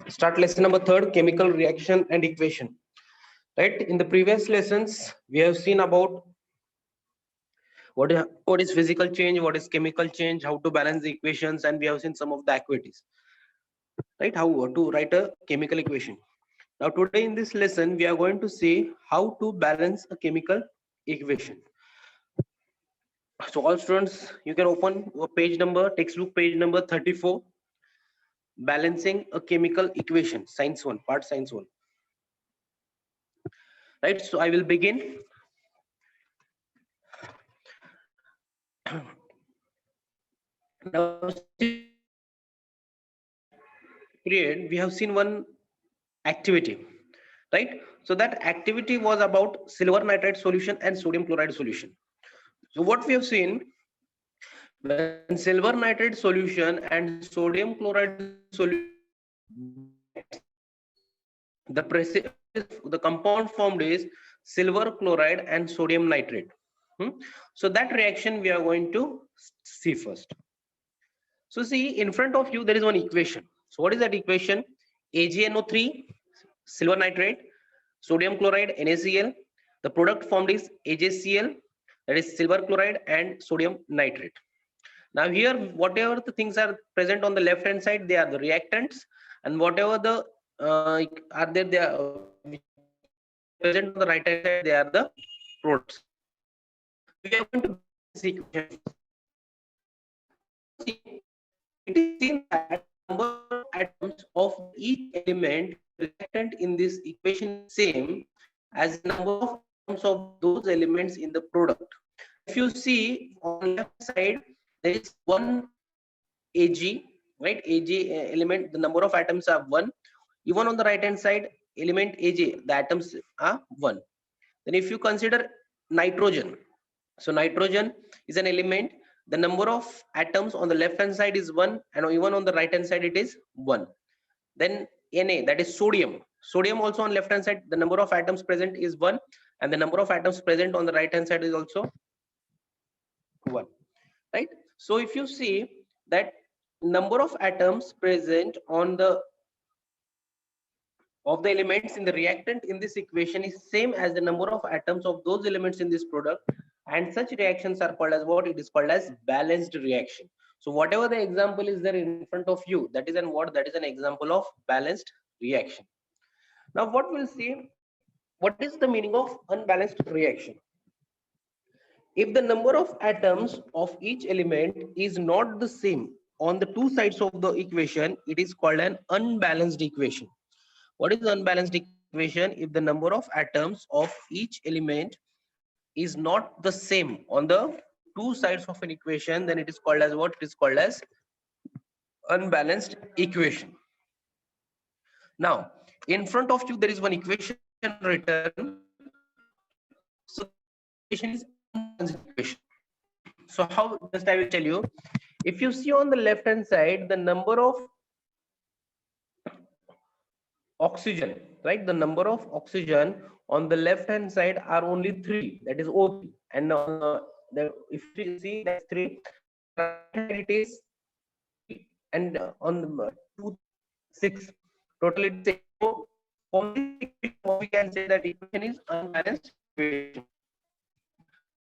start lesson number 3, chemical reaction and equation. Right, in the previous lessons we have seen about what is physical change, what is chemical change, how to balance the equations, and we have seen some of the activities, right, how to write a chemical equation. Now today in this lesson we are going to see how to balance a chemical equation. So all students, you can open page number, textbook page number 34, balancing a chemical equation, science 1, part science 1. Right, so I will begin. Now period we have seen one activity, right? So that activity was about silver nitrate solution and sodium chloride solution. So what we have seen, when silver nitrate solution and sodium chloride solution, the compound formed is silver chloride and sodium nitrate. So that reaction we are going to see first. So see, in front of you there is one equation. So what is that equation? AgNO3, silver nitrate, sodium chloride, NaCl. The product formed is AgCl, that is silver chloride and sodium nitrate. Now here, whatever the things are present on the left hand side, they are the reactants, and whatever the are there, they are present on the right hand side, they are the products. We are going to see it is seen that number of atoms of each element reactant in this equation is same as the number of atoms of those elements in the product. If you see on left side, there is one Ag, right? Ag element, the number of atoms are 1. Even on the right hand side, element Aj, the atoms are 1. Then if you consider nitrogen, so nitrogen is an element, the number of atoms on the left hand side is 1, and even on the right hand side it is 1. Then Na, that is sodium. Sodium also on left hand side, the number of atoms present is 1, and the number of atoms present on the right hand side is also 1, right? So if you see that number of atoms present on the of the elements in the reactant in this equation is same as the number of atoms of those elements in this product, and such reactions are called as what? It is called as balanced reaction. So whatever the example is there in front of you, that is an example of balanced reaction. Now what we'll see, what is the meaning of unbalanced reaction? If the number of atoms of each element is not the same on the two sides of the equation, it is called an unbalanced equation. What is the unbalanced equation? If the number of atoms of each element is not the same on the two sides of an equation, then it is called as what? It is called as unbalanced equation. Now, in front of you, there is one equation written. So, equation is unbalanced equation. So, how? Just I will tell you. If you see on the left hand side, the number of oxygen, right? The number of oxygen on the left hand side are only 3, that is O3, and if you see that's 3, it is, and on the 2, 6, total it is. So we can say that equation is unbalanced equation.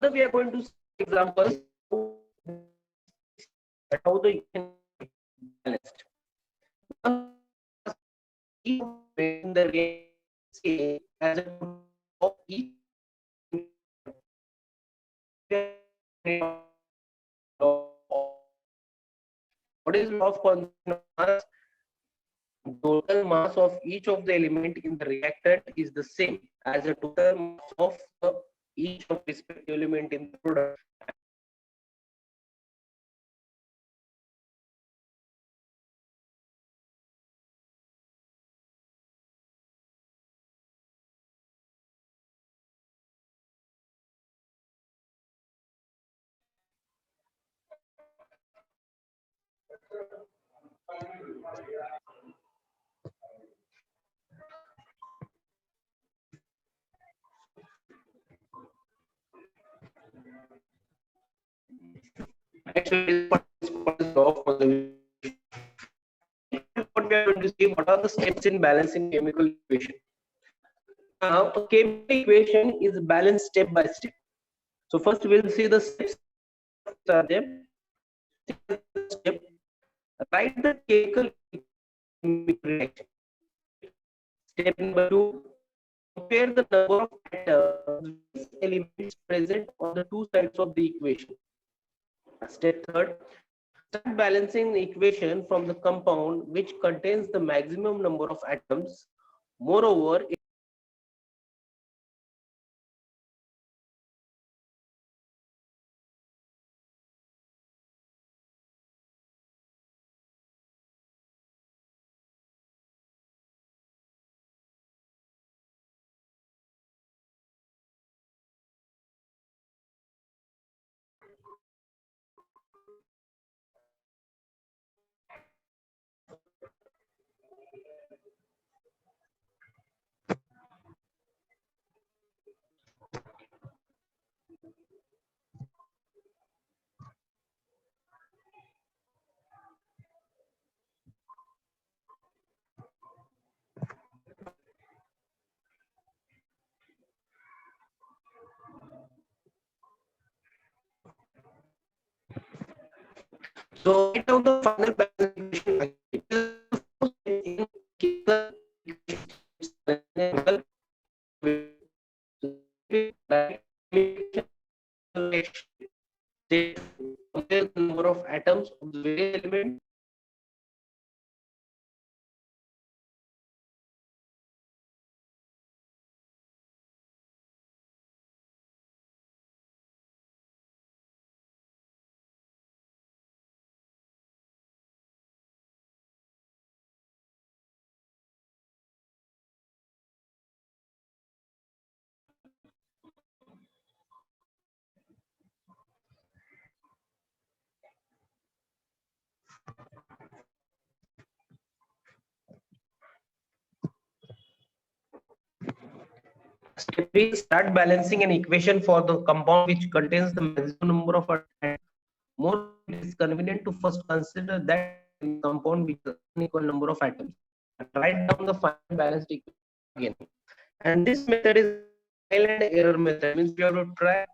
So we are going to see examples how the equation is balanced. In the reaction as a of each what is law of constant mass? Total mass of each of the element in the reactant is the same as the total mass of each of respective element in the product. Actually, what is law of conservation? What what we are going to see, what are the steps in balancing chemical equation. Now, a chemical equation is balanced step by step. So first we'll see the steps are there. Step, write the chemical reaction. Step number 2, compare the number of atoms elements present on the two sides of the equation. Step 3, start balancing the equation from the compound which contains the maximum number of atoms. Moreover, so write down the final balancing equation. They compare the number of atoms of the various element. Step 3, start balancing an equation for the compound which contains the maximum number of atoms. More, it is convenient to first consider that compound with the unequal number of atoms. Write down the final balanced equation again. And this method is trial and error method. Means we have to try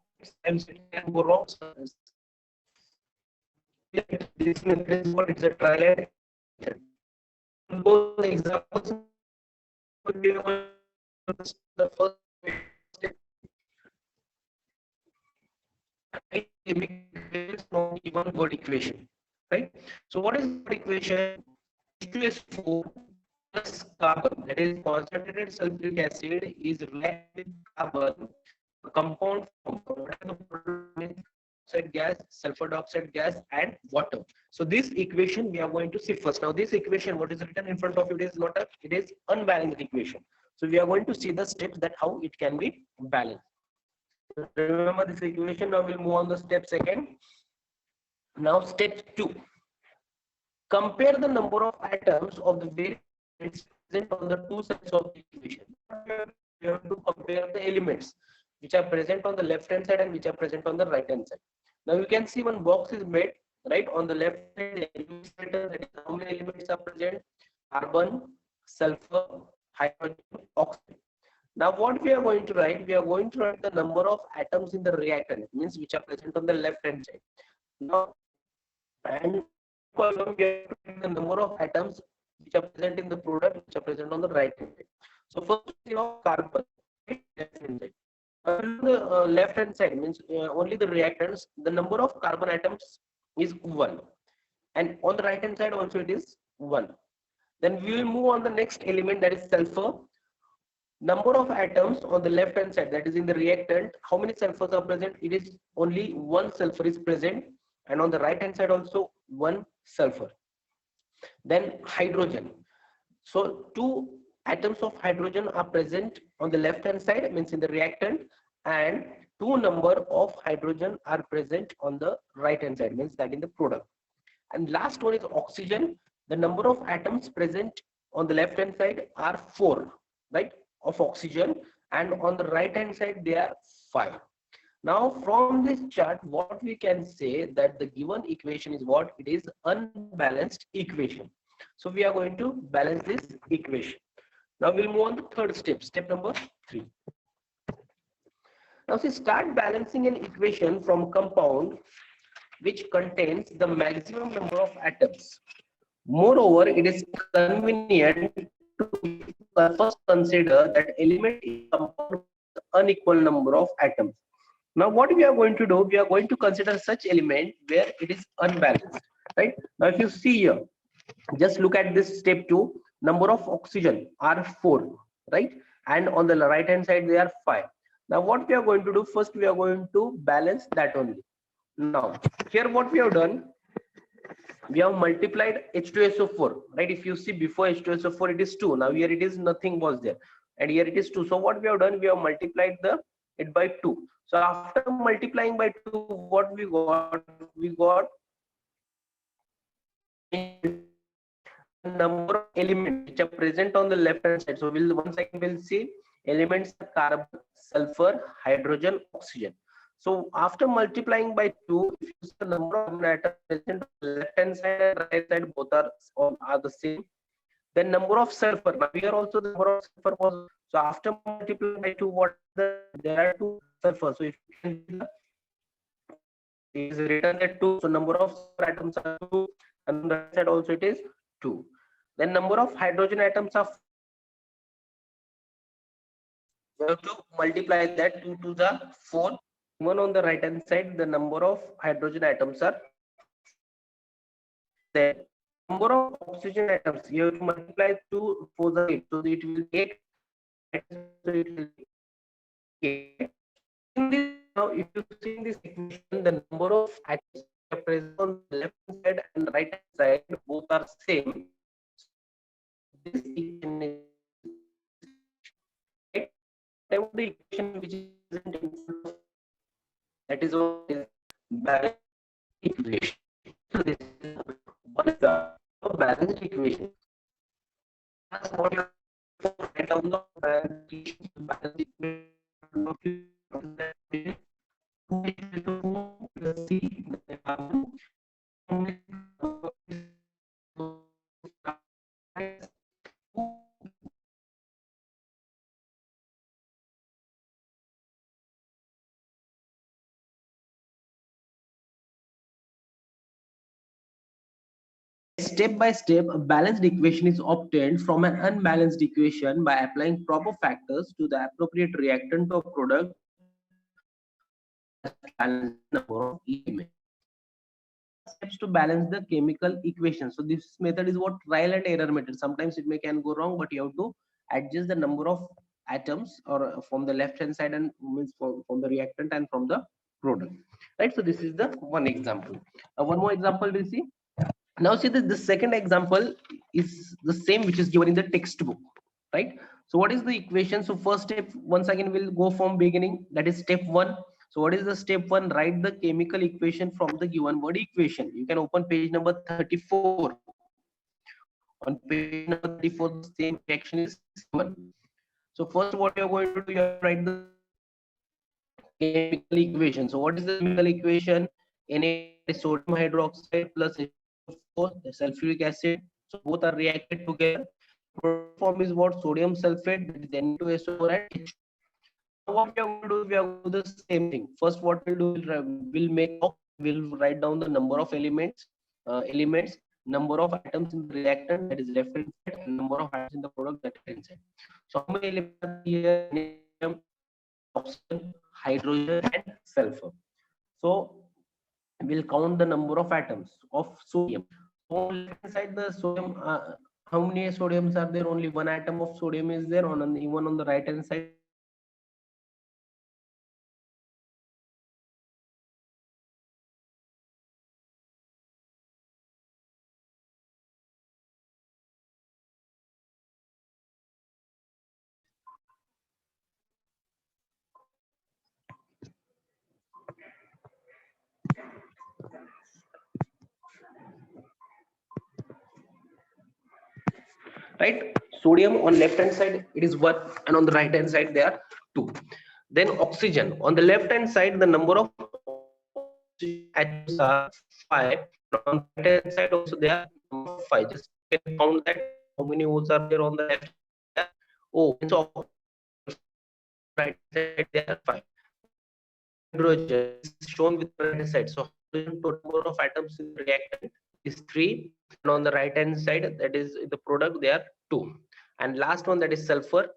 times it can go wrong. This method is what it's a trial and error. Both the examples, the first step, one word equation, right? So what is the equation? H2SO4 plus carbon, that is concentrated sulfuric acid, is reacted with carbon, a compound from oxide gas, sulfur dioxide gas, and water. So this equation we are going to see first. Now this equation, what is written in front of it is not a, it is unbalanced equation. So we are going to see the steps that how it can be balanced. Remember this equation. Now we'll move on the step second. Now step 2. Compare the number of atoms of the various present on the two sides of the equation. We have to compare the elements which are present on the left hand side and which are present on the right hand side. Now you can see one box is made, right? On the left hand, that is how many elements are present: carbon, sulfur, hydrogen, oxygen. Now what we are going to write, we are going to write the number of atoms in the reactant, means which are present on the left hand side. Now, and column we have to write the number of atoms which are present in the product, which are present on the right hand side. So first we have carbon, left hand side. On the left hand side means only the reactants, the number of carbon atoms is 1, and on the right hand side also it is 1. Then we will move on the next element, that is sulfur. Number of atoms on the left hand side, that is in the reactant, how many sulfurs are present? It is only 1 sulfur is present, and on the right hand side also 1 sulfur. Then hydrogen. So 2 atoms of hydrogen are present on the left hand side, means in the reactant, and 2 number of hydrogen are present on the right hand side, means that in the product. And last one is oxygen. The number of atoms present on the left hand side are 4, right, of oxygen, and on the right hand side they are 5. Now from this chart, what we can say that the given equation is what? It is unbalanced equation. So we are going to balance this equation. Now we'll move on to third step, step number 3. Now see, start balancing an equation from compound which contains the maximum number of atoms. Moreover, it is convenient to first consider that element is compound with unequal number of atoms. Now what we are going to do, we are going to consider such element where it is unbalanced, right? Now if you see here, just look at this step 2, number of oxygen are 4, right? And on the right hand side they are 5. Now what we are going to do, first we are going to balance that only. Now here what we have done, we have multiplied H2SO4, right? If you see before H2SO4 it is 2, now here it is nothing was there, and here it is 2. So what we have done, we have multiplied it by 2. So after multiplying by 2, what we got number of elements which are present on the left hand side. So we'll once again we'll see elements are carbon, sulfur, hydrogen, oxygen. So after multiplying by 2, if you see the number of atoms present on the left hand side and right side, both are the same. Then number of sulfur, now here also the number of sulfur was, so after multiplying by 2, there are 2 sulfur. So if you can see it is written that 2, so number of atoms are 2, and on the right side also it is 2. Then number of hydrogen atoms are 4. You have to multiply that 2 to the 4. Even on the right hand side, the number of hydrogen atoms are there. Number of oxygen atoms, you have to multiply 2 for the 8, so it will be 8. So it will be 8. In this, now if you see in this equation, the number of atoms present on the left hand side and right hand side both are same. This equation is right. The equation which is in front of, that is what is balanced equation. So this is what is the balanced equation. That's what you write down the balanced equation. Step by step, a balanced equation is obtained from an unbalanced equation by applying proper factors to the appropriate reactant or product. Balance number of elements. Steps to balance the chemical equation. So this method is what trial and error method. Sometimes it can go wrong, but you have to adjust the number of atoms or from the left hand side and means from the reactant and from the product, right? So this is the one example. One more example we see. Now see the second example is the same which is given in the textbook, right? So what is the equation? So first step, once again we'll go from beginning, that is step 1. So what is the step 1? Write the chemical equation from the given word equation. You can open page number 34. On page number 34, the same reaction is given. So first what you're going to do, you have to write the chemical equation. So what is the chemical equation? Na sodium hydroxide plus the sulfuric acid. So both are reacted together. Product form is what? Sodium sulfate, that is N2SO4 and H2. Now what we are going to do, we are going to do the same thing. First what we'll do, we'll write down the number of elements, number of atoms in the reactant, that is left hand side, and number of atoms in the product, that is right hand side. So how many elements are here? Oxygen, hydrogen and sulfur. So we'll count the number of atoms of sodium. So on the left hand side, the sodium, how many sodiums are there? Only one atom of sodium is there. Even on the right hand side, right? Sodium on left hand side it is 1, and on the right hand side they are 2. Then oxygen on the left hand side, the number of atoms are 5. On the right hand side also they are 5. Just can count that how many O's are there on the left side. O, so right side there are 5. Hydrogen is shown with the right side. So hydrogen total number of atoms in the reactant is 3, and on the right hand side, that is the product, they are 2. And last one, that is sulfur,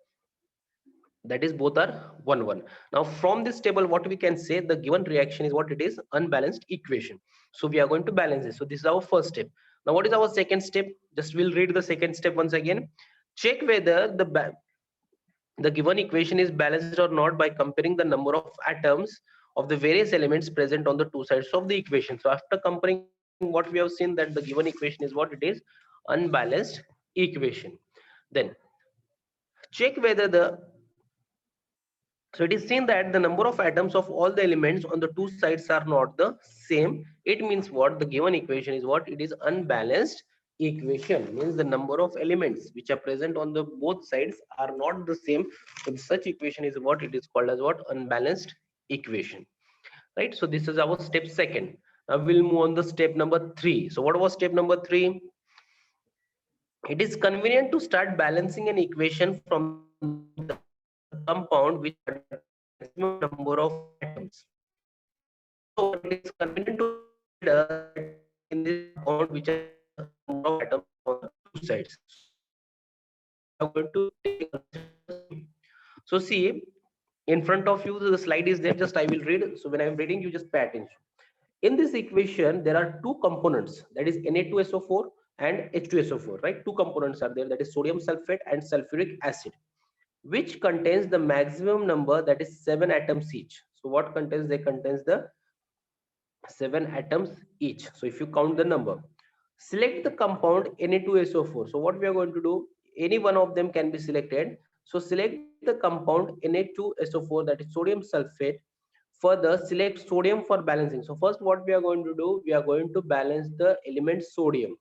that is both are 1 1. Now from this table, what we can say, the given reaction is what it is, unbalanced equation. So we are going to balance this. So this is our first step. Now what is our second step? Just we'll read the second step once again. Check whether the given equation is balanced or not by comparing the number of atoms of the various elements present on the two sides of the equation. So after comparing, what we have seen, that the given equation is what it is, unbalanced equation. Then check whether the, so it is seen that the number of atoms of all the elements on the two sides are not the same. It means what? The given equation is what? It is unbalanced equation. Means the number of elements which are present on the both sides are not the same. So such equation is what? It is called as what? Unbalanced equation. Right? So this is our step second. Now we'll move on the step number 3. So what was step number 3? It is convenient to start balancing an equation from the compound which has maximum number of atoms. So it is convenient to consider in this compound which has number of atoms on the two sides. I'm going to take so see, in front of you the slide is there, just I will read. So when I'm reading, you just pay attention. In this equation, there are two components, that is Na2SO4 and H2SO4, right? Two components are there, that is sodium sulfate and sulfuric acid, which contains the maximum number, that is 7 atoms each. So what contains? They contains the 7 atoms each. So if you count the number, select the compound Na2SO4. So what we are going to do, any one of them can be selected. So select the compound Na2SO4, that is sodium sulfate. Further, select sodium for balancing. So first what we are going to do, we are going to balance the element sodium.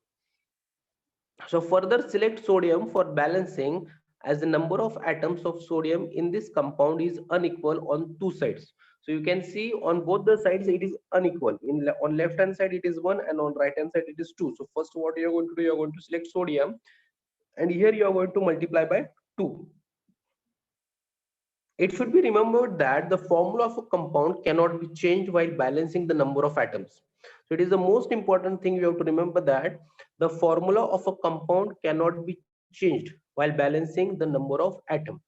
So further select sodium for balancing, as the number of atoms of sodium in this compound is unequal on two sides. So you can see on both the sides it is unequal. On left hand side it is 1 and on right hand side it is 2. So first what you are going to do, you are going to select sodium, and here you are going to multiply by 2. It should be remembered that the formula of a compound cannot be changed while balancing the number of atoms. So it is the most important thing you have to remember, that the formula of a compound cannot be changed while balancing the number of atoms.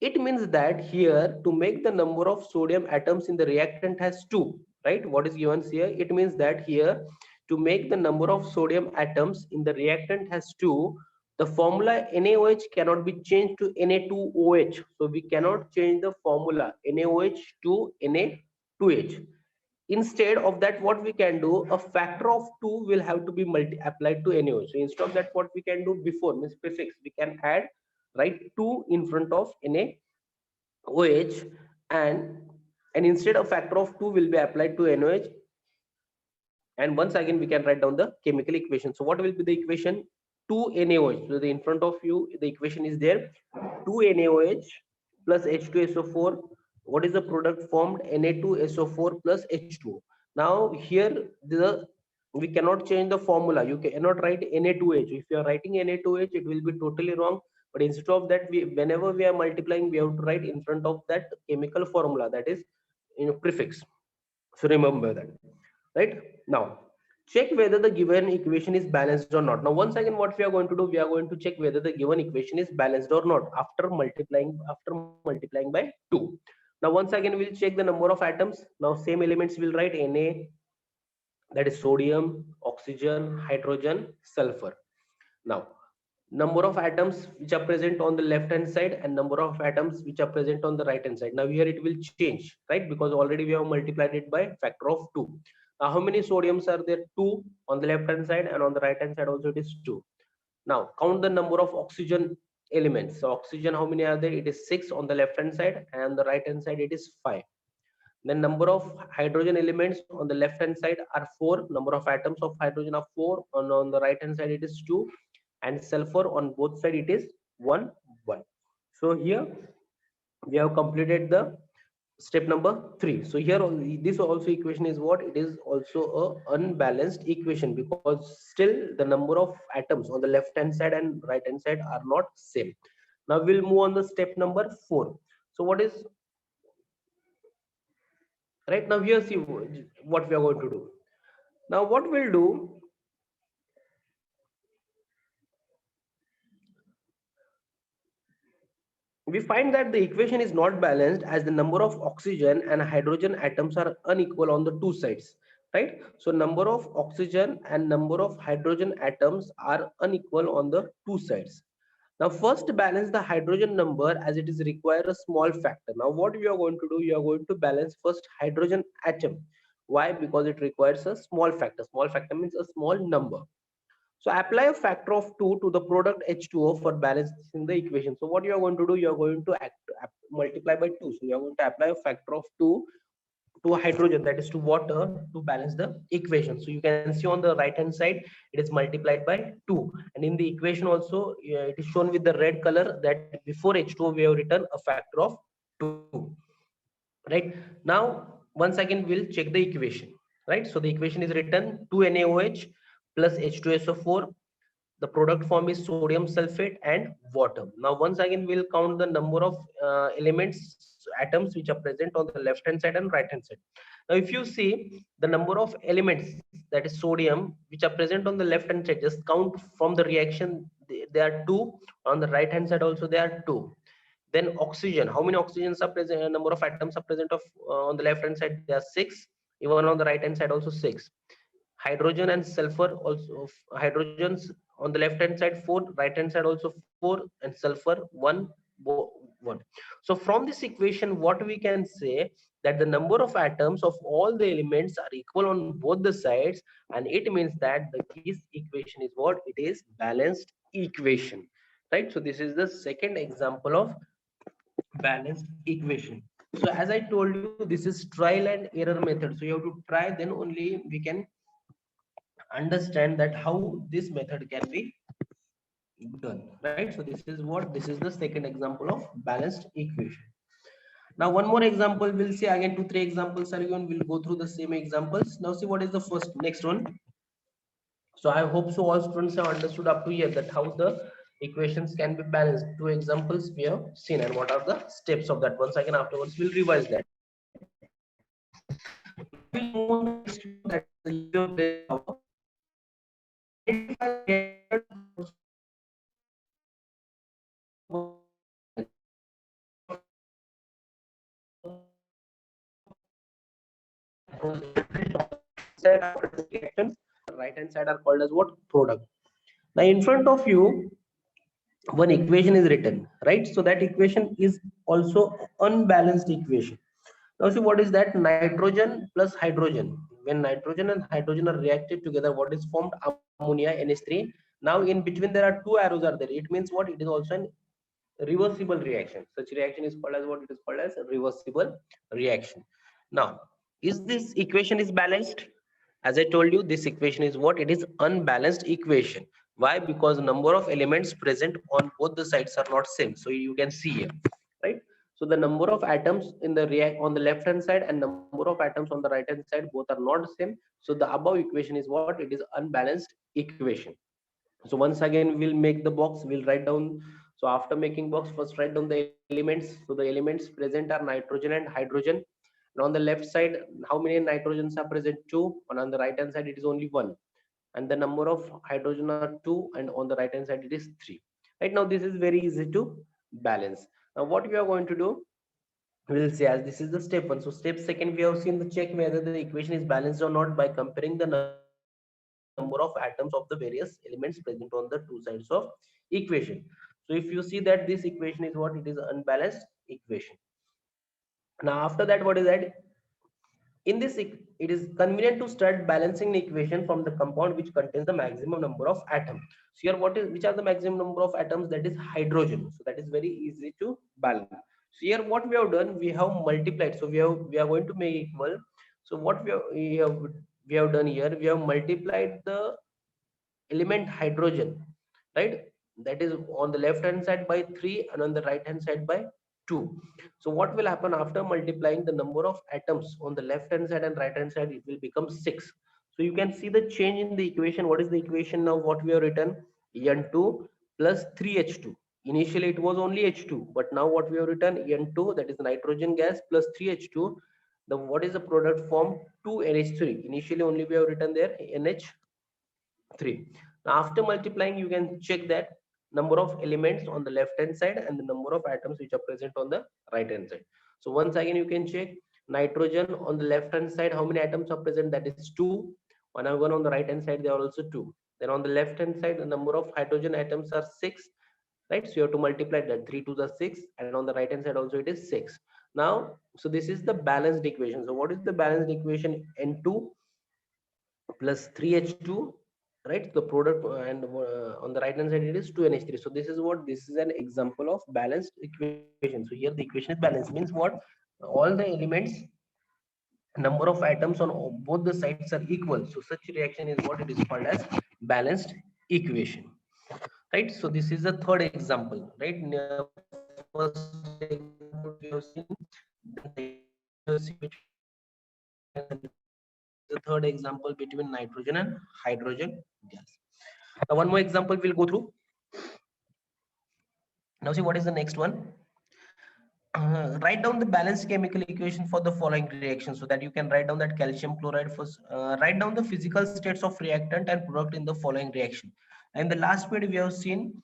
It means that here, to make the number of sodium atoms in the reactant has 2, right? What is given here? It means that here, to make the number of sodium atoms in the reactant has 2, the formula NaOH cannot be changed to Na2OH. So we cannot change the formula NaOH to Na2H. Instead of that, what we can do, a factor of 2 will have to be applied to NaOH. So instead of that, what we can do before, means prefix, we can add, right, 2 in front of NaOH, and instead a factor of 2 will be applied to NaOH, and once again we can write down the chemical equation. So what will be the equation? 2 NaOH. So the in front of you the equation is there, 2 NaOH plus H2SO4. What is the product formed? Na2SO4 plus H2O. Now here we cannot change the formula. You cannot write Na2H. If you are writing Na2H, it will be totally wrong. But instead of that, whenever we are multiplying, we have to write in front of that chemical formula, that is prefix. So remember that. Right? Now check whether the given equation is balanced or not. Now once again, what we are going to do, we are going to check whether the given equation is balanced or not after multiplying by 2. Now once again we'll check the number of atoms. Now same elements will write Na, that is sodium, oxygen, hydrogen, sulfur. Now number of atoms which are present on the left hand side and number of atoms which are present on the right hand side. Now here it will change, right? Because already we have multiplied it by factor of 2. Now how many sodiums are there? 2 on the left hand side, and on the right hand side also it is 2. Now count the number of oxygen elements. So oxygen, how many are there? It is 6 on the left hand side, and on the right hand side it is 5. The number of hydrogen elements on the left hand side are 4. Number of atoms of hydrogen are 4. On the right hand side it is 2, and sulfur on both sides it is 1 1. So here we have completed the step number 3. So here this also equation is what? It is also a unbalanced equation because still the number of atoms on the left hand side and right hand side are not same. Now we'll move on the step number 4. So what is right now? Here see what we are going to do. Now what we'll do, we find that the equation is not balanced as the number of oxygen and hydrogen atoms are unequal on the two sides, right? So number of oxygen and number of hydrogen atoms are unequal on the two sides. Now first balance the hydrogen number as it is require a small factor. Now what we are going to do, you are going to balance first hydrogen atom. Why? Because it requires a small factor. Small factor means a small number. So apply a factor of 2 to the product H2O for balancing the equation. So what you are going to do, you are going to multiply by 2. So you are going to apply a factor of 2 to hydrogen, that is to water, to balance the equation. So you can see on the right hand side, it is multiplied by 2. And in the equation also, it is shown with the red color that before H2O, we have written a factor of 2. Right now, once again, we'll check the equation. Right. So the equation is written 2NaOH plus H2SO4. The product form is sodium sulfate and water. Now once again we'll count the number of elements, atoms which are present on the left hand side and right hand side. Now if you see the number of elements, that is sodium, which are present on the left hand side, just count from the reaction. There are 2. On the right hand side also there are 2. Then oxygen, how many oxygens are present, number of atoms are present of on the left hand side, there are 6. Even on the right hand side also 6. Hydrogen and sulfur also, hydrogens on the left hand side 4, right hand side also 4, and sulfur 1 1. So from this equation what we can say, that the number of atoms of all the elements are equal on both the sides, and it means that this equation is what? It is balanced equation, right? So this is the second example of balanced equation. So as I told you, this is trial and error method, so you have to try, then only we can understand that how this method can be done, right? So this is what, this is the second example of balanced equation. Now one more example, we'll see again 2 3 examples are given, we'll go through the same examples. Now see what is the first next one. So I hope so all students have understood up to here that how the equations can be balanced. 2 examples we have seen and what are the steps of that. Once again afterwards we'll revise that. We'll move on the next one, that is the use of Bell power. Right hand side are called as what? Product. Now in front of you one equation is written, right? So that equation is also unbalanced equation. Now see what is that? Nitrogen plus hydrogen. When nitrogen and hydrogen are reacted together, what is formed? Ammonia, NH3. Now in between there are 2 arrows are there. It means what? It is also an reversible reaction. Such reaction is called as what? It is called as a reversible reaction. Now is this equation is balanced? As I told you, this equation is what? It is unbalanced equation. Why? Because number of elements present on both the sides are not same. So you can see here, right? So the number of atoms in the react on the left hand side and number of atoms on the right hand side both are not same. So the above equation is what? It is unbalanced equation. So once again we'll make the box, we'll write down. So after making box, first write down the elements. So the elements present are nitrogen and hydrogen. And on the left side, how many nitrogens are present? 2. And on the right hand side it is only 1. And the number of hydrogen are 2, and on the right hand side it is 3. Right now this is very easy to balance. Now what we are going to do, we'll see, as this is the step 1. So step 2, we have seen the check whether the equation is balanced or not by comparing the number of atoms of the various elements present on the 2 sides of equation. So if you see that this equation is what? It is unbalanced equation. Now after that, what is that? In this, it is convenient to start balancing the equation from the compound which contains the maximum number of atoms. So here what is, which are the maximum number of atoms? That is hydrogen. So that is very easy to balance. So here what we have done, we have multiplied. So we are going to make equal. So what we have done here, we have multiplied the element hydrogen, right? That is on the left hand side by 3 and on the right hand side by 2. So what will happen after multiplying the number of atoms on the left hand side and right hand side? It will become 6. So you can see the change in the equation. What is the equation now? What we have written? N2 plus 3H2. Initially it was only H2, but now what we have written? N2, that is nitrogen gas, plus 3H2. The what is the product form? 2NH3. Initially only we have written there NH3. Now after multiplying, you can check that number of elements on the left hand side and the number of atoms which are present on the right hand side. So once again you can check nitrogen on the left hand side, how many atoms are present? That is 2. One on the right hand side, they are also 2. Then on the left hand side, the number of hydrogen atoms are 6, right? So you have to multiply that, 3 to the 6, and on the right hand side also it is 6. Now, so this is the balanced equation. So what is the balanced equation? N2 plus 3H2, right? The product and on the right hand side it is 2NH3. So this is what, this is an example of balanced equation. So here the equation is balanced, means what? All the elements, number of atoms on both the sides are equal. So such reaction is what it is called as balanced equation, right? So this is the third example, right? First example we have seen, then the example we have seen between the third example between nitrogen and hydrogen gas. Now one more example we'll go through. Now see what is the next one. Write down the balanced chemical equation for the following reaction, so that you can write down that calcium chloride first. Write down the physical states of reactant and product in the following reaction. And the last period we have seen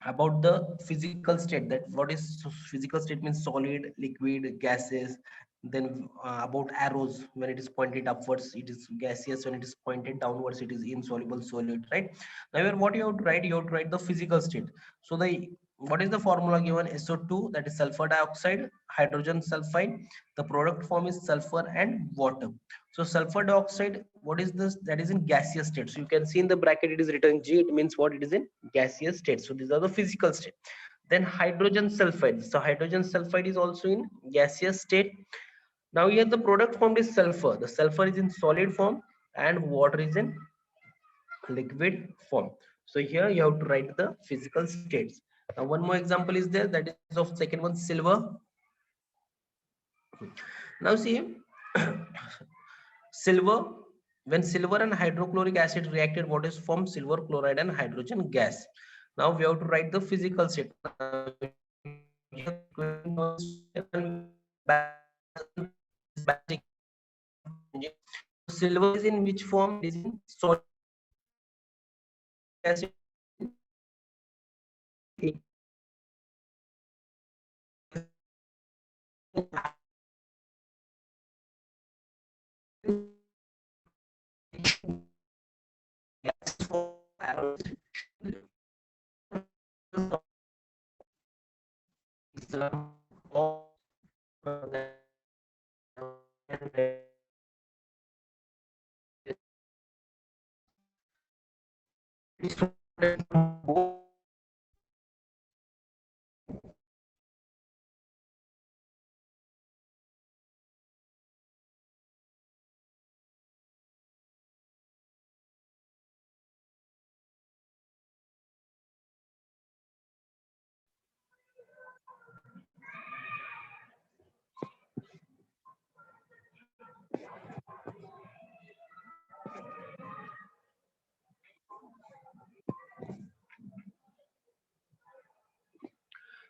about the physical state, that what is physical state means: solid, liquid, gases. Then about arrows, when it is pointed upwards it is gaseous, when it is pointed downwards it is insoluble solid, right? Now here what you have to write, you have to write the physical state. So the what is the formula given? SO2, that is sulfur dioxide, hydrogen sulfide. The product form is sulfur and water. So sulfur dioxide, what is this? That is in gaseous state. So you can see in the bracket it is written G. It means what? It is in gaseous state. So these are the physical state. Then hydrogen sulfide. So hydrogen sulfide is also in gaseous state. Now here the product form is sulfur. The sulfur is in solid form and water is in liquid form. So here you have to write the physical states. Now one more example is there, that is of second one, silver. Now see, silver, when silver and hydrochloric acid reacted, what is formed? Silver chloride and hydrogen gas. Now we have to write the physical state. Silver is in which form? It is in solid acid.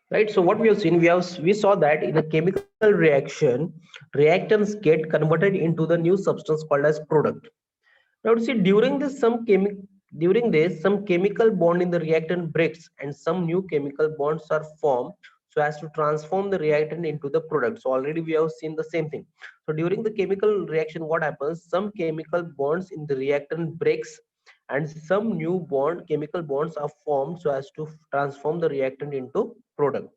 Right, so what we have seen, we saw that in a chemical reaction, reactants get converted into the new substance called as product. Now to see, during this some chemical bond in the reactant breaks and some new chemical bonds are formed so as to transform the reactant into the product. So already we have seen the same thing. So during the chemical reaction, what happens? Some chemical bonds in the reactant breaks and some new chemical bonds are formed so as to transform the reactant into product.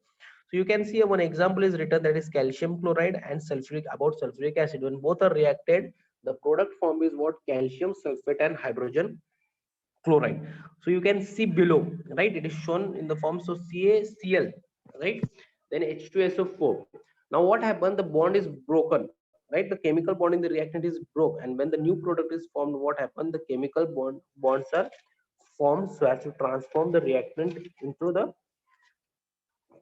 So you can see one example is written, that is calcium chloride and sulfuric acid. When both are reacted, the product form is what? Calcium sulfate and hydrogen chloride. So you can see below, right? It is shown in the form, so CaCl, right? Then H2SO4. Now what happened? The bond is broken, right? The chemical bond in the reactant is broke, and when the new product is formed, what happened? The chemical bonds are formed so as to transform the reactant into the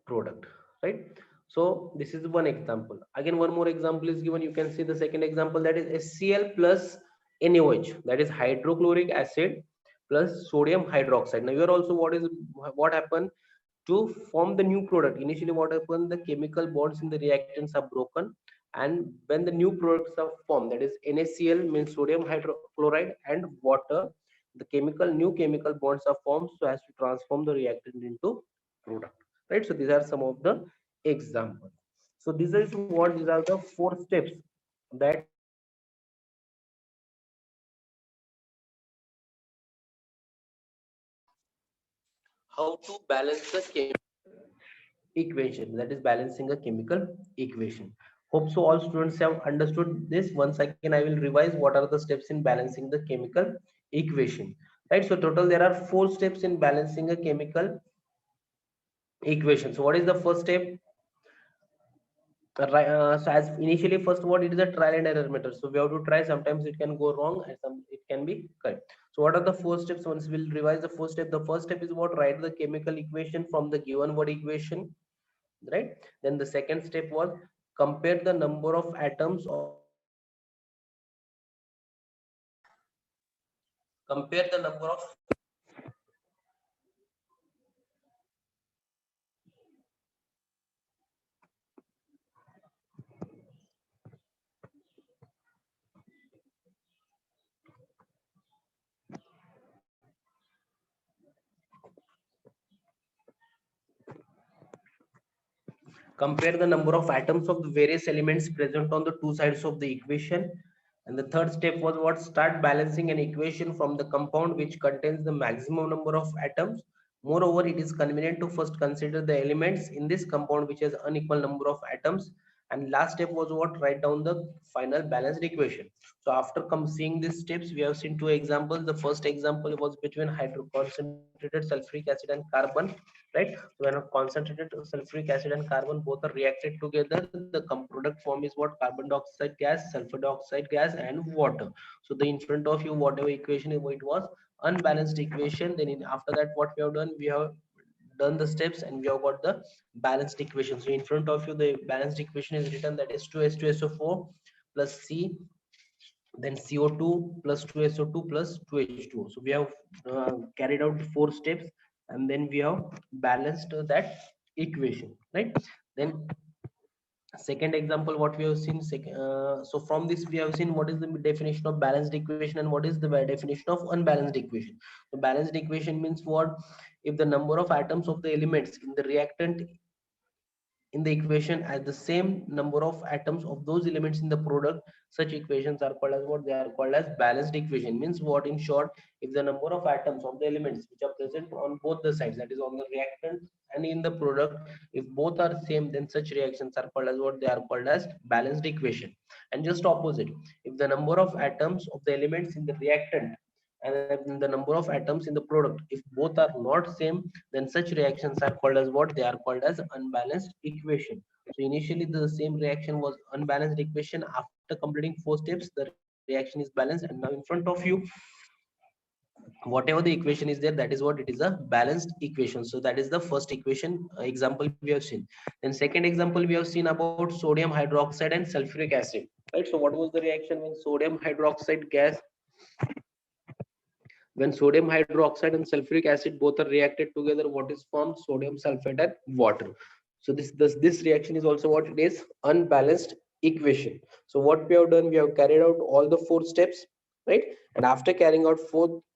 product. right? So this is one example. Again, one more example is given. You can see the second example, that is HCl plus NaOH, that is hydrochloric acid plus sodium hydroxide. Now here also what happened to form the new product? Initially what happened, the chemical bonds in the reactants are broken, and when the new products are formed, that is NaCl means sodium hydrochloride and water, the new chemical bonds are formed so as to transform the reactant into product, right? So these are some of the examples. So these are the four steps that how to balance the equation, that is balancing a chemical equation. Hope so all students have understood this. Once again I will revise what are the steps in balancing the chemical equation, right? So total there are four steps in balancing a chemical equation. So what is the first step? So as initially first what, it is a trial and error method, so we have to try. Sometimes it can go wrong and some it can be correct. So what are the four steps? Once we'll revise the first step. The first step is what? Write the chemical equation from the given word equation, right? Then the second step was compare the number of atoms of compare the number of compare the number of atoms of the various elements present on the two sides of the equation. And the third step was what? Start balancing an equation from the compound which contains the maximum number of atoms. Moreover, it is convenient to first consider the elements in this compound which has unequal number of atoms. And last step was what? Write down the final balanced equation. So after seeing these steps, we have seen two examples. The first example was between concentrated sulfuric acid and carbon, right? So when a concentrated sulfuric acid and carbon both are reacted together, the product form is what? Carbon dioxide gas, sulfur dioxide gas, and water. So the in front of you, whatever equation it was, unbalanced equation. Then after that, what we have done? We have done the steps and we have got the balanced equation. So in front of you, the balanced equation is written, that is 2H2SO4 plus C, then CO2 plus 2SO2 plus 2H2O. So we have carried out four steps and then we have balanced that equation, right? Then second example, what we have seen, so from this we have seen what is the definition of balanced equation and what is the definition of unbalanced equation. So balanced equation means what? If the number of atoms of the elements in the reactant in the equation as the same number of atoms of those elements in the product, such equations are called as what? They are called as balanced equation. Means what? In short, if the number of atoms of the elements which are present on both the sides, that is on the reactant and in the product, if both are same, then such reactions are called as what? They are called as balanced equation. And just opposite, if the number of atoms of the elements in the reactant and the number of atoms in the product, if both are not same, then such reactions are called as what? They are called as unbalanced equation. So initially the same reaction was unbalanced equation. After completing four steps, the reaction is balanced, and now in front of you, whatever the equation is there, that is what? It is a balanced equation. So that is the first equation example we have seen. Then second example we have seen about sodium hydroxide and sulfuric acid, right? So what was the reaction when sodium hydroxide gas, when sodium hydroxide and sulfuric acid both are reacted together, what is formed? Sodium sulfate and water. So this reaction is also what? It is unbalanced equation. So what we have done, we have carried out all the four steps, right? And after carrying out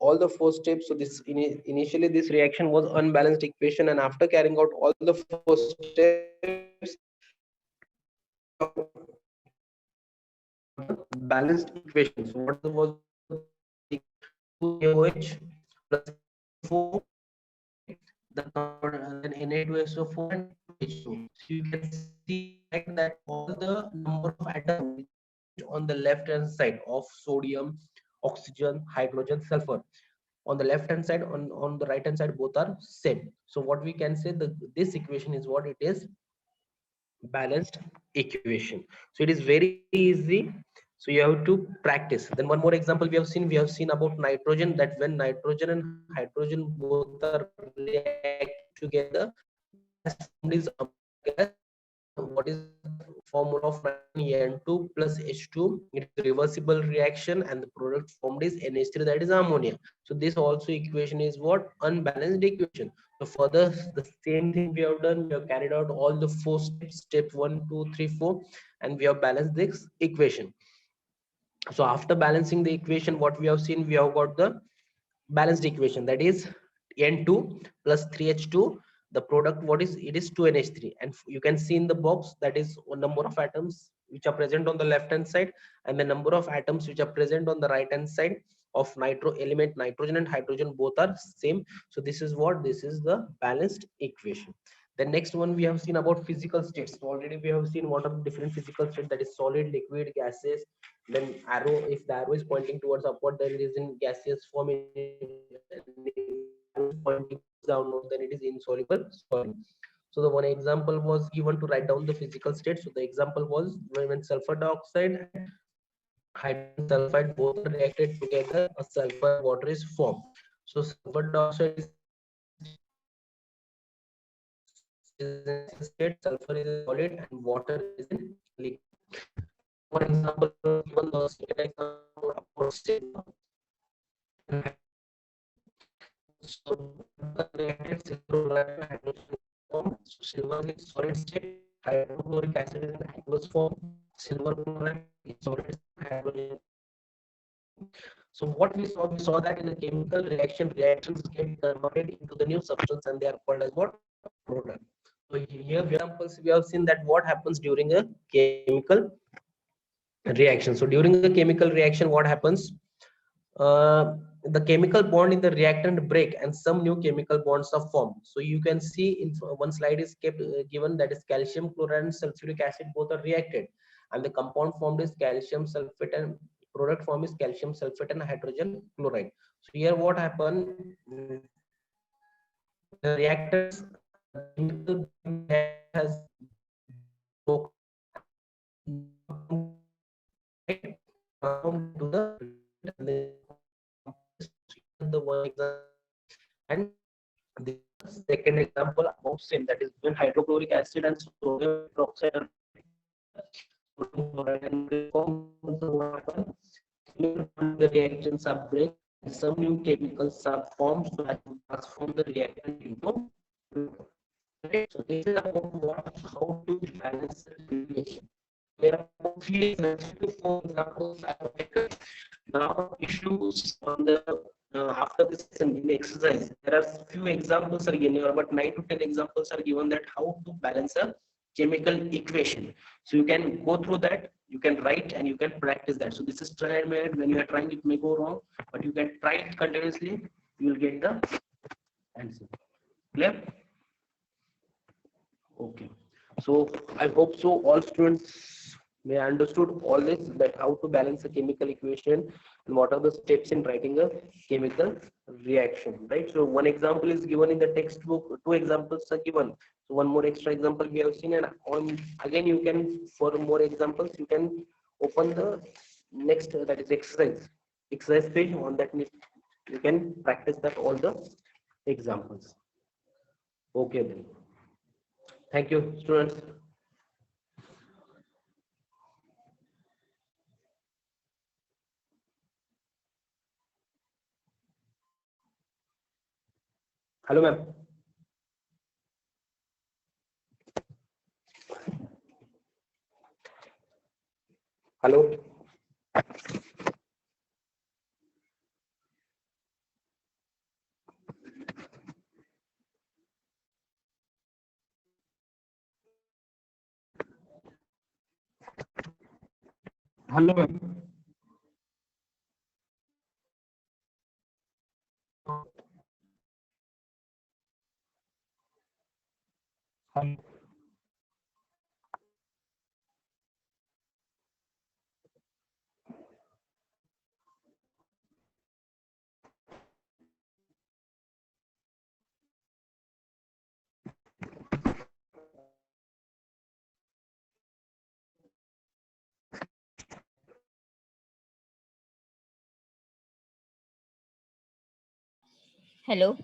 all the four steps, so this initially this reaction was unbalanced equation, and after carrying out all the four steps, balanced equation. So what was OH plus 4, the then Na2SO4 and H2. So you can see that all the number of atoms on the left hand side of sodium, oxygen, hydrogen, sulfur, on the left hand side, on the right hand side, both are same. So what we can say, that this equation is what? It is balanced equation. So it is very easy, so you have to practice. Then one more example we have seen about nitrogen, that when nitrogen and hydrogen both are react together, gas formed is ammonia gas, what is the formula of N2 plus H2? It is reversible reaction, and the product formed is NH3, that is ammonia. So this also equation is what? Unbalanced equation. So further, the same thing we have done. We have carried out all the 4 steps, step 1, 2, 3, 4, and we have balanced this equation. So after balancing the equation, what we have seen, we have got the balanced equation, that is N2 plus 3H2. The product, what is it? Is 2NH3, and you can see in the box that is one number of atoms which are present on the left hand side and the number of atoms which are present on the right hand side of nitro element. Nitrogen and hydrogen both are same. So this is what? This is the balanced equation. The next one we have seen about physical states. So already we have seen what are the different physical states, that is solid, liquid, gases. Then arrow, if the arrow is pointing towards upward, then it is in gaseous form. Pointing downward, then it is insoluble solid. So the one example was given to write down the physical state. So the example was when sulfur dioxide and hydrogen sulfide both are reacted together, a sulfur water is formed. So sulfur dioxide is in state, sulfur is in solid, and water is in liquid. For example, given the second example of silver. So the reacted silver hydrogen form. So silver is solid state, hydrochloric acid is in aqueous form, silver chloride is solid hydrogen. So what we saw that in a chemical reaction, reactions get converted into the new substance and they are called as what? Product. So here examples we have seen that what happens during a chemical reaction. So during the chemical reaction, what happens? The chemical bond in the reactant break and some new chemical bonds are formed. So you can see in one slide is kept given, that is calcium chloride and sulfuric acid both are reacted, and the compound formed is calcium sulfate, and product form is calcium sulfate and hydrogen chloride. So here what happened? The reactors has to the one example, and the second example about same, that is when hydrochloric acid and sodium peroxide are the reactions are break, some new chemicals are formed so as to transform the reactant into. So this is about what, how to balance the situation. There are 3 to 4 examples I have taken. Now issues on the after this in the exercise, there are few examples are given, but 9 to 10 examples are given that how to balance a chemical equation. So you can go through that, you can write and you can practice that. So this is try and made. When you are trying, it may go wrong, but you can try it continuously, you will get the answer. Clear? Okay. So I hope so all students may understood all this, that how to balance a chemical equation and what are the steps in writing a chemical reaction, right? So one example is given in the textbook, 2 examples are given. So one more extra example we have seen, and on again you can, for more examples you can open the next that is exercise page. On that you can practice that all the examples. Okay then. Thank you, students. Hello, ma'am. Hello. Hello, ma'am. Hello.